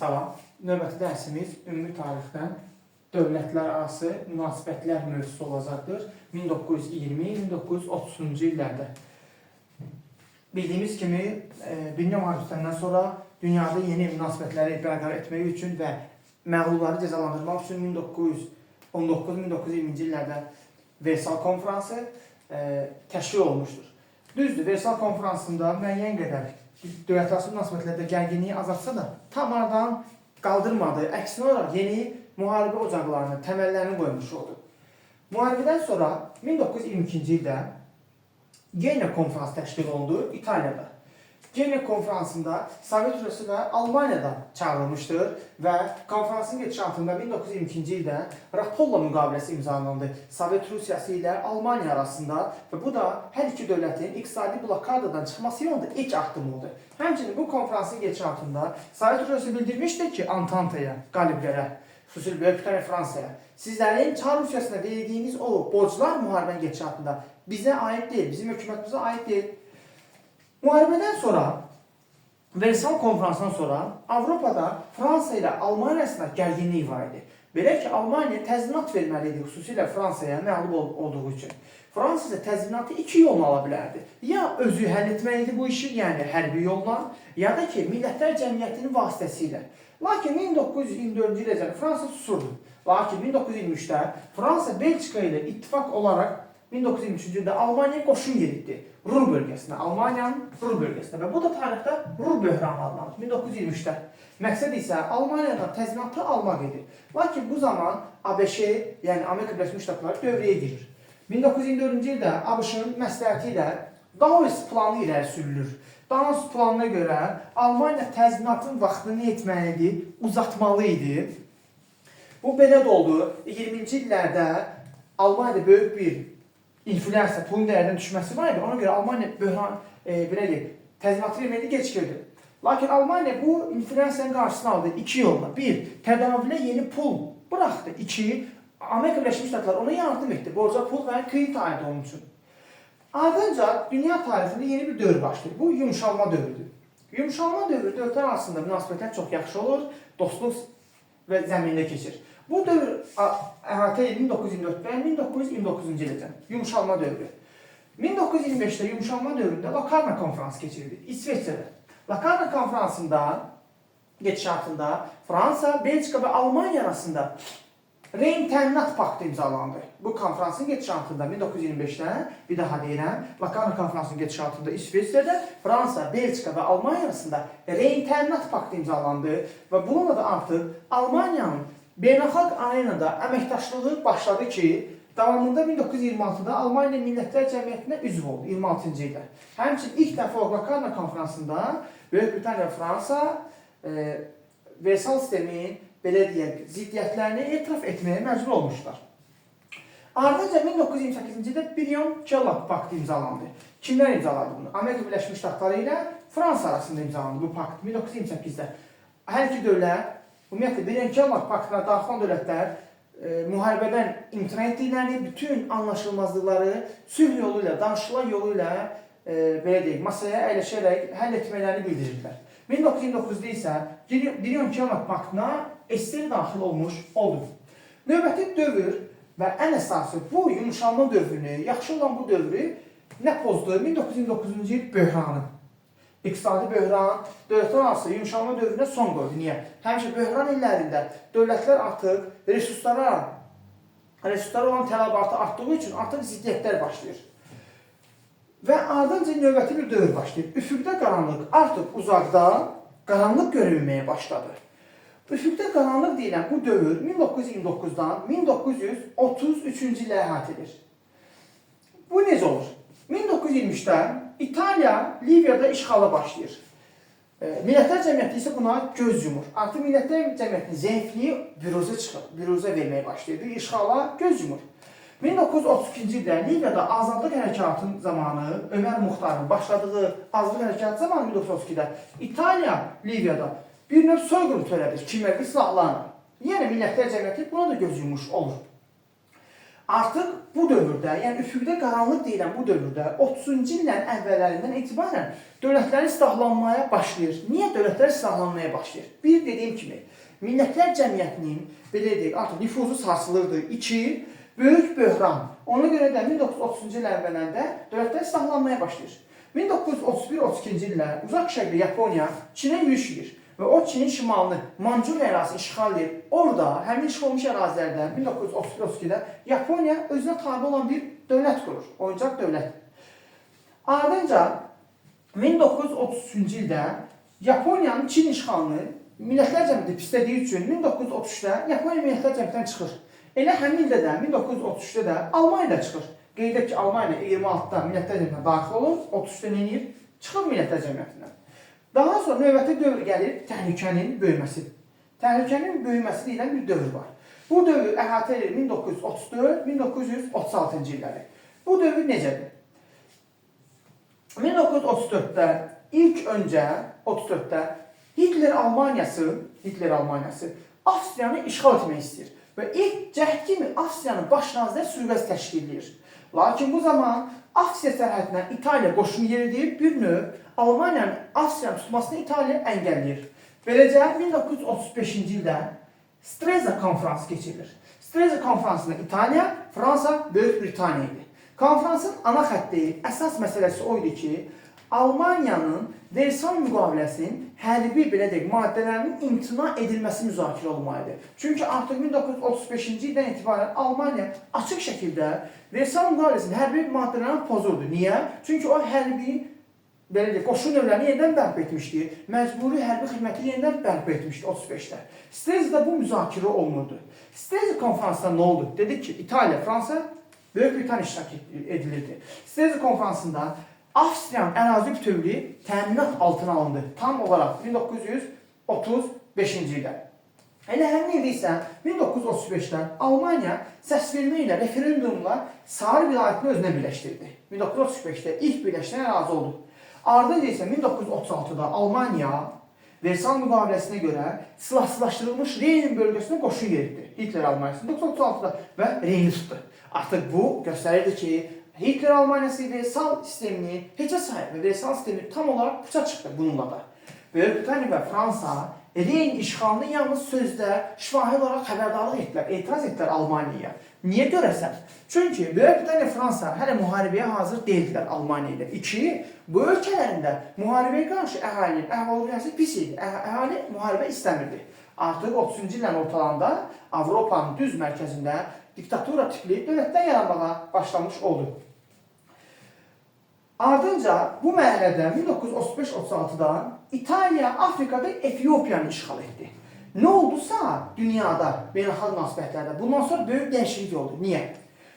Salam. Növbəti dərsimiz ümumi tarixdən dövlətlər arası münasibətlər mövzusu olacaqdır. 1920-1930-cu illərdə. Bildiyimiz kimi, dünya müharibəsindən sonra dünyada yeni münasibətləri bərqərar etmək üçün və məğlubları cəzalandırmaq üçün 1919-1920-ci illərdə Versal konfransı təşkil olunmuşdur. Düzdür, Versal konfransında müəyyən qədər dövlətlərarası münasibətlərdə gərginliyi azaltsa da tam aradan qaldırmadı. Əksinə olaraq yeni müharibə ocaqlarının təməllərini qoymuş oldu. Müharibədən sonra 1922-ci ildə Geyne konfransı təşkil olundu İtaliyada. Geyne konfransında Sovet Rusiyası və Almaniyadan çağırılmışdır və konfransın gedişatında 1922-ci ildə Rapolla müqaviləsi imzalandı Sovet Rusiyası ilə Almaniya arasında və bu da hər iki dövlətin iqtisadi blokadadan çıxması yolunda ilk addım oldu. Həmçinin bu konfransın gedişatında Sovet Rusiyası bildirmişdir ki, Antantaya, qaliblərə, xüsusilə Böyük Britaniya, Fransaya, sizlərin Çar Rusiyasına verdiyiniz o borclar müharibənin gedişatında bizə aid deyil, bizim hökumətimizə aid deyil. Müharibədən sonra, Versal konfransından sonra Avropada Fransa ilə Almaniya arasında gərginlik var idi. Belə ki, Almaniya təzminat verməli idi, xüsusilə Fransaya məğlub olduğu üçün. Fransa isə təzminatı iki yolla ala bilərdi. Ya özü həll etməli idi bu işi, yəni hərbi yolla, ya da ki, Millətlər Cəmiyyətinin vasitəsilə. Lakin 1924-cü iləcən Fransa susurdu. Lakin 1923-də Fransa Belçika ilə ittifaq olaraq 1923-cü ildə Almaniyaya qoşun yeritdi. Ruhr bölgəsinə, Almaniyanın Ruhr bölgəsinə və bu da tarixdə Ruhr böhranı adlanır 1923-də. Məqsəd isə Almaniyadan təzminatı almaq idi. Lakin bu zaman ABŞ, yəni Amerika Birləşmiş Ştatları dövrəyə girir. 1924-cü ildə ABŞ-ın məsləhəti ilə Davos planı irəli sürülür. Davos planına görə Almaniya təzminatın vaxtını nə etməlidir? Uzatmalı idi. Bu belə də oldu. 20-ci illərdə Almaniyada böyük bir inflyasiya, pulun dəyərinin düşməsi var idi. Ona görə Almaniya təzminatı verməyi gecikdirdi. Lakin Almaniya bu inflyasiyanın qarşısını aldı iki yolla. Bir, tədavülə yeni pul buraxdı. İki, Amerika Birləşmiş Ştatları ona yardım etdi. Borca pul və kredit aid onun üçün. Ardınca dünya tarixində yeni bir dövr başlayır. Bu yumşalma dövrüdür. Yumşalma dövrü dövlətlər arasında münasibətlər çox yaxşı olur, dostluq və zəminində keçir. Bu dövr əhatə edir 1924-dən 1929-cu iləcən. Yumşalma dövrü. 1925-də yumşalma dövründə Locarno konfransı keçirildi İsveçrədə. Locarno konfransında gedişatında Fransa, Belçika və Almaniya arasında Reyn təminat paktı imzalandı. Bu konfransın gedişatında 1925-də, bir daha deyirəm, Locarno konfransının gedişatında İsveçrədə Fransa, Belçika və Almaniya arasında Reyn təminat paktı imzalandı və bununla da artıq Almaniyanın beynəlxalq arenada əməkdaşlığı başladı ki, davamında 1926-da Almaniya Millətlər Cəmiyyətinə üzv oldu, 26-cı ildə. Həmçinin ilk dəfə Locarno konfransında Böyük Britaniya və Fransa Versal sistemi, belə deyək, ziddiyyətlərini etiraf etməyə məcbur olmuşlar. Ardınca 1928-ci ildə Briand-Kellogg paktı imzalandı. Kimlər imzaladı bunu? Amerika Birləşmiş Ştatları ilə Fransa arasında imzalandı bu pakt 1928-də. Hər iki dövlət, ümumiyyətlə Briand-Kellogg paktına daxil olan dövlətlər müharibədən imtina etdiklərini, bütün anlaşılmazlıqları sülh yolu ilə, danışıqlar yolu ilə belə deyək, masaya əyləşərək həll etmələrini bildirirlər. 1929-da isə Briand-Kellogg paktına Ester daxil olmuş oldu. Növbəti dövr və ən əsası bu yumşalma dövrünü, yaxşı olan bu dövrü nə pozdu? 1929-cu il böhranı. İqtisadi böhran, dövlətlər arası yumşalma dövrünə son qoydu. Niyə? Həmişə böhran illərində dövlətlər artıq resurslara olan tələbatı artdığı üçün artıq ziddiyyətlər başlayır. Və ardınca növbəti bir dövr başlayır. Üfüqdə qaranlıq artıq uzaqda qaranlıq görünməyə başladı. Üfüqdə qaranlıq deyilən bu dövr 1929-dan 1933-cü ilə əhatə edir. Bu necə olur? 1923-də İtaliya Liviyada işğala başlayır. Millətlər Cəmiyyəti isə buna göz yumur. Artıq Millətlər Cəmiyyətinin zəifliyi büruzə verməyə başlayır. İşğala göz yumur. 1932-ci ildə Liviyada azadlıq hərəkatının zamanı, Ömər Muxtarın başladığı azadlıq hərəkatı zamanı 1932-də İtaliya Liviyada bir növ soyqırım törədir kimyəvi silahlarla. Yəni Millətlər Cəmiyyəti buna da göz yummuş olur. Artıq bu dövrdə, yəni üfüqdə qaranlıq deyilən bu dövrdə 30-cu illərin əvvəllərindən etibarən dövlətlərin silahlanmaya başlayır. Niyə dövlətlər silahlanmaya başlayır? Bir, dediyim kimi, Millətlər Cəmiyyətinin belə deyək, artıq nüfuzu sarsılırdı. 2, böyük böhran. Ona görə də 1930-cu illərin əvvəllərində dövlətlər silahlanmaya başlayır. 1931-32-ci ildə uzaq şərqdə Yaponiya Çinə yürüşür və o Çinin şimalını Mancur ərazisi işğal edir. Orada həmin işğal olmuş ərazilərdə 1931-32-də Yaponiya özünə tabe olan bir dövlət qurur, oyuncaq dövlət. Ardınca 1933-cü ildə Yaponiyanın Çin işğalını Millətlər Cəmiyyəti pislədiyi üçün 1933-də Yaponiya Millətlər Cəmiyyətindən çıxır. Elə həmin ildə də 1933-də də Almaniya da çıxır. Qeyd edək ki, Almaniya 26-da Millətlər Cəmiyyətinə daxil olur, 33-də nə edir? Çıxır Millətlər Cəmiyyətindən. Daha sonra növbəti dövr gəlir təhlükənin böyüməsi. Təhlükənin böyüməsi deyilən bir dövr var. Bu dövr əhatə edir 1934-1936-cı illəri. Bu dövr necədir? 1934-də ilk öncə 34-də Hitler Almaniyası Avstriyanı işğal etmək istəyir və ilk cəhd kimi Avstriyanın baş naziri sui-qəsd təşkil edir. Lakin bu zaman Avstriya sərhədinə İtaliya qoşunu yeridir, bir növ Almaniyanın Avstriyanı tutmasını İtaliya əngəlləyir. Beləcə 1935-ci ildə Streza konfransı keçirilir. Streza konfransında İtaliya, Fransa, Böyük Britaniya idi. Konfransın ana xətti, əsas məsələsi o idi ki, Almaniyanın Versal müqaviləsinin hərbi belə deyək, maddələrinin imtina edilməsi müzakirə olmalıdır. Çünki artıq 1935-ci ildən etibarən Almaniya açıq şəkildə Versal müqaviləsinin hərbi maddələrini pozurdu. Niyə? Çünki o hərbi belə deyək, qoşun növlərini yenidən bərpa etmişdi. Məcburi hərbi xidməti yenidən bərpa etmişdi 35-də. Strezada bu müzakirə olunurdu. Streza konferansında nə oldu? Dedik ki, İtaliya, Fransa, Böyük Britaniya iştirak edilirdi. Streza konferansında Avstriyanın ərazi bütövlüyü təminat altına alındı. Tam olaraq 1935-ci ildə. Elə həmin ildə isə 1935-də Almaniya səsvermə ilə, referendumla Sarı vilayətini özünə birləşdirdi. 1935-də ilk birləşdirən ərazi oldu. Ardınca isə 1936-da Almaniya Versal müqaviləsinə görə silahsızlaşdırılmış Reyn bölgəsinə qoşun yeritdi. Hitler Almaniyası 1936-da və Reyni tutdu. Artıq bu göstərirdi ki, Hitler Almaniyası ilə Versal sistemini heçə sayır və Versal sistemi tam olaraq puça çıxdı bununla da. Böyük Britaniya və Fransa Reyn işğalını yalnız sözdə şifahi olaraq xəbərdarlıq etdilər, etiraz etdilər Almaniyaya. Niyə görəsən? Çünki Böyük Britaniya və Fransa hələ müharibəyə hazır deyildilər Almaniya ilə. 2. Bu ölkələrində müharibəyə qarşı əhalinin əhval-ruhiyyəsi pis idi. Əhali müharibə istəmirdi. Artıq 30-cu illərin ortalarında Avropanın düz mərkəzində diktatura tipli dövlətlər yaranmağa başlamış oldu. Ardınca bu mərhələdə 1935-36-da İtaliya Afrikada Efiopiyanı işğal etdi. Nə oldusa dünyada, beynəlxalq münasibətlərdə bundan sonra böyük dəyişiklik oldu. Niyə?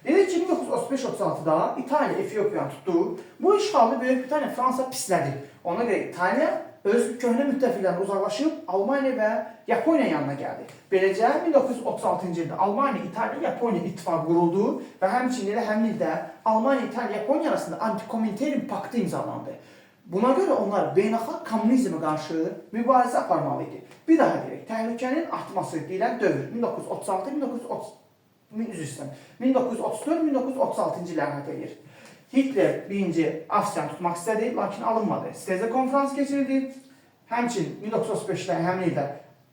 Dedik ki, 1935-36-da İtaliya Efiopiyanı tutdu. Bu işğalı Böyük Britaniya, Fransa pislədi. Ona görə İtaliya öz köhnə müttəfiqlərindən uzaqlaşıb Almaniya və Yaponiya yanına gəldi. Beləcə 1936-cı ildə Almaniya, İtaliya, Yaponiya ittifaqı quruldu və həmçinin elə həmin ildə Almaniya, İtaliya, Yaponiya arasında anti-Komintern paktı imzalandı. Buna görə onlar beynəlxalq kommunizmə qarşı mübarizə aparmalı idi. Bir daha deyək, təhlükənin artması deyilən dövr 1934-1936-cı illər əhatə edir. Hitler birinci Avstriyanı tutmaq istədi, lakin alınmadı. Streza konferansı keçirildi. Həmçinin 1935-də həmin ildə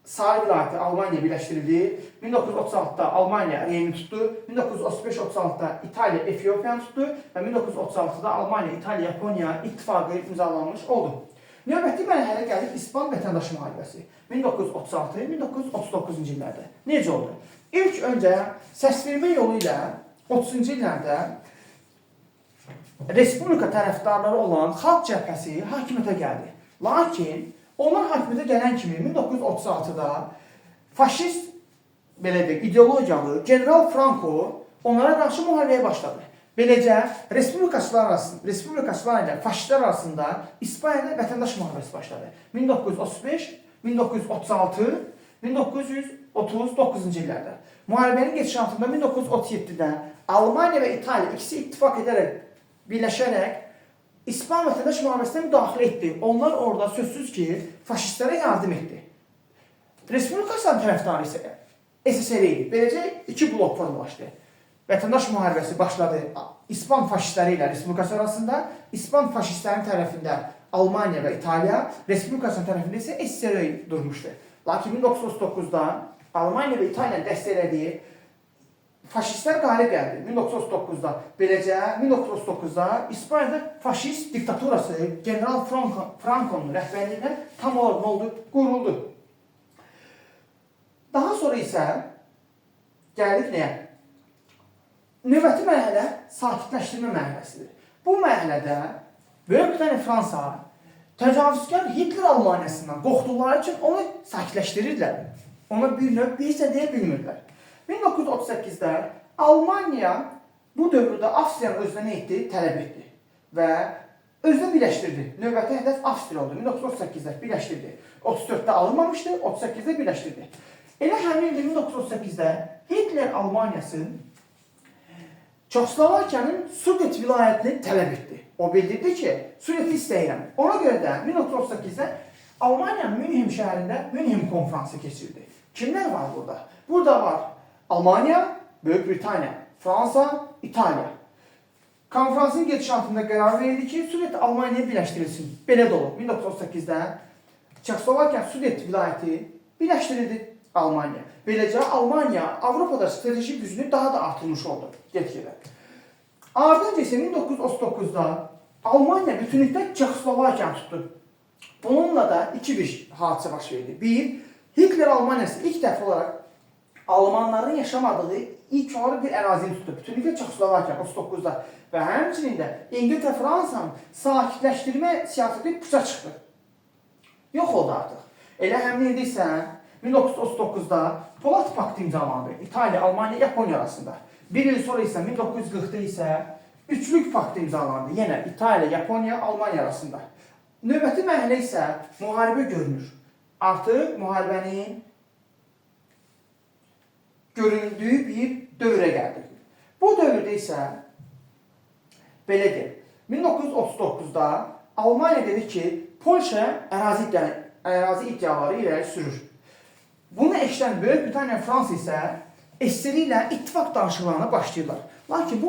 Sarı vilayəti Almaniya birləşdirildi. 1936-da Almaniya Reyni tutdu. 1935-36-da İtaliya Efiopiyanı tutdu və 1936-da Almaniya, İtaliya, Yaponiya ittifaqı imzalanmış oldu. Növbəti mərhələ gəlir İspan vətəndaş müharibəsi. 1936-1939-cu illərdə. Necə oldu? İlk öncə səsvermə yolu ilə 30-cu illərdə Respublika tərəfdarları olan Xalq Cəbhəsi hakimiyyətə gəldi. Lakin onlar hakimiyyətə gələn kimi 1936-da faşist belə deyək, ideologiyalı General Franco onlara qarşı müharibəyə başladı. Beləcə Respublikaçılar ilə faşistlər arasında İspaniyada vətəndaş müharibəsi başladı. 1935, 1936, 1939-cu illərdə. Müharibənin gedişatında 1937-də Almaniya və İtaliya ikisi ittifaq edərək, birləşərək İspan vətəndaş müharibəsinə müdaxilə etdi. Onlar orada sözsüz ki, faşistlərə yardım etdi. Respublikaçıların tərəfdarı isə SSR idi. Beləcə iki blok formalaşdı. vətəndaş müharibəsi başladı. İspan faşistləri ilə Respublikası arasında, İspan faşistlərinin tərəfində Almaniya və İtaliya, Respublikasının tərəfində isə SSR durmuşdu. Lakin 1939-da Almaniya və İtaliyanın dəstəklədiyi faşistlər qalib gəldi 1939-da. Beləcə 1939-da İspaniyada faşist diktaturası General Franco'nun rəhbərliyində tam olaraq nə oldu? Quruldu. Daha sonra isə gəldik nəyə? Növbəti mərhələ sakitləşdirmə mərhələsidir. Bu mərhələdə Böyük Britaniya Fransa təcavüzkar Hitler Almaniyasından qorxduqları üçün onu sakitləşdirirlər. Ona bir növ bir isə deyə bilmirlər. 1938-də Almaniya bu dövrdə Avstriyanın özünə nə etdi? Tələb etdi və özünü birləşdirdi. Növbəti hədəf Avstriya oldu. 1938-də birləşdirdi. 34-də alınmamışdı, 38-də birləşdirdi. Elə həmin il 1938-də Hitler Almaniyası Çexoslovakiyanın Sudet vilayətini tələb etdi. O bildirdi ki, Sudeti istəyirəm. Ona görə də 1938-də Almaniyanın Münhem şəhərində Münhem konfransı keçirdi. Kimlər var burada? Burada var Almaniya, Böyük Britaniya, Fransa, İtaliya. Konferansın gedişatında qərar verildi ki, Sudet Almaniyaya birləşdirilsin. Belə də olub. 1938-də Çexoslovakiya Sudet vilayəti birləşdirildi Almaniya. Beləcə Almaniya Avropada strateji gücünü daha da artırmış oldu. Get-gedə. Ardınca isə 1939-da Almaniya bütünlükdə Çexoslovakiyanı tutdu. Bununla da bir hadisə baş verdi. Bir, Hitler Almaniyası ilk dəfə olaraq Almanların yaşamadığı ilk olaraq bir ərazini tutdu. Bütünlükdə Çexoslovakiya 39-da və həmçinin də İngiltərə Fransanın sakitləşdirmə siyasəti puça çıxdı. Yox oldu artıq. Elə həmin ildə isə 1939-da Polat Paktı imzalandı. İtaliya, Almaniya, Yaponiya arasında. Bir il sonra isə 1940-da isə Üçlük Paktı imzalandı. Yenə İtaliya, Yaponiya, Almaniya arasında. Növbəti mərhələ isə müharibə görünür. Artıq müharibənin göründüyü bir dövrə gəldi. Bu dövrdə isə belədir. 1939-da Almaniya dedi ki, Polşa ərazi iddiaları irəli sürür. Bunu eşidən Böyük Britaniya Fransa isə SSR ilə ittifaq danışıqlarına başlayırlar. Lakin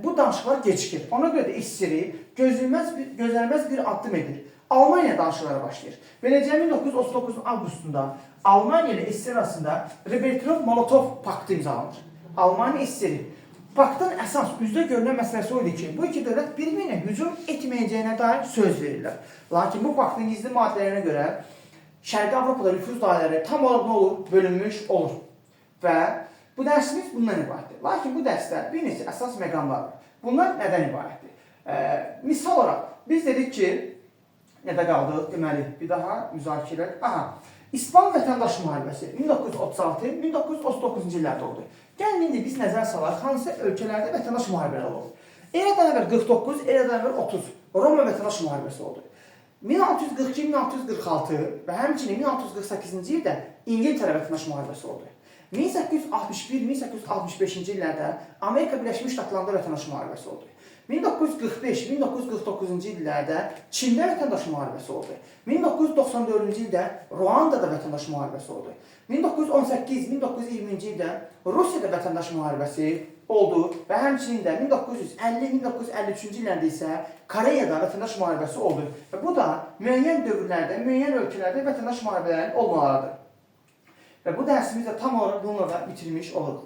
bu danışıqlar gecikir. Ona görə də SSR gözlənilməz bir addım edir. Almaniya danışıqlara başlayır. Beləcə 1939 avqustunda Almaniya ilə SSR arasında Ribbentrop-Molotov paktı imzalanır. Almaniya SSR. Paktın əsas üzdə görünən məsələsi o idi ki, bu iki dövlət bir-birinə hücum etməyəcəyinə dair söz verirlər. Lakin bu paktın gizli maddələrinə görə Şərqi Avropada nüfuz dairələri tam olaraq nə olur? Bölünmüş olur. Və bu dərsimiz bundan ibarətdir. Lakin bu dərsdə bir neçə əsas məqamlar var. Bunlar nədən ibarətdir? Misal olaraq, biz dedik ki, nədə qaldıq? Deməli, bir daha müzakirə. İspan vətəndaş müharibəsi 1936-1939-cu illərdə oldu. Gəlin, indi biz nəzər salaq, hansı ölkələrdə vətəndaş müharibələri oldu? Eradan əvvəl 49, eradan əvvəl 30 Roma vətəndaş müharibəsi oldu. 1642-1646 və həmçinin 1648-ci ildə İngiltərə vətəndaş müharibəsi oldu. 1861-1865-ci illərdə Amerika Birləşmiş Ştatlarında vətəndaş müharibəsi oldu. 1945-1949-cu illərdə Çində vətəndaş müharibəsi oldu. 1994-cü ildə Ruandada vətəndaş müharibəsi oldu. 1918-1920-ci ildə Rusiyada vətəndaş müharibəsi oldu və həmçinin də 1950-1953-cü illərdə isə Koreyada vətəndaş müharibəsi oldu. Və bu da müəyyən dövrlərdə, müəyyən ölkələrdə vətəndaş müharibələrinin olmalarıdır. Və bu dərsimiz də tam olaraq bununla da bitirmiş oluruq.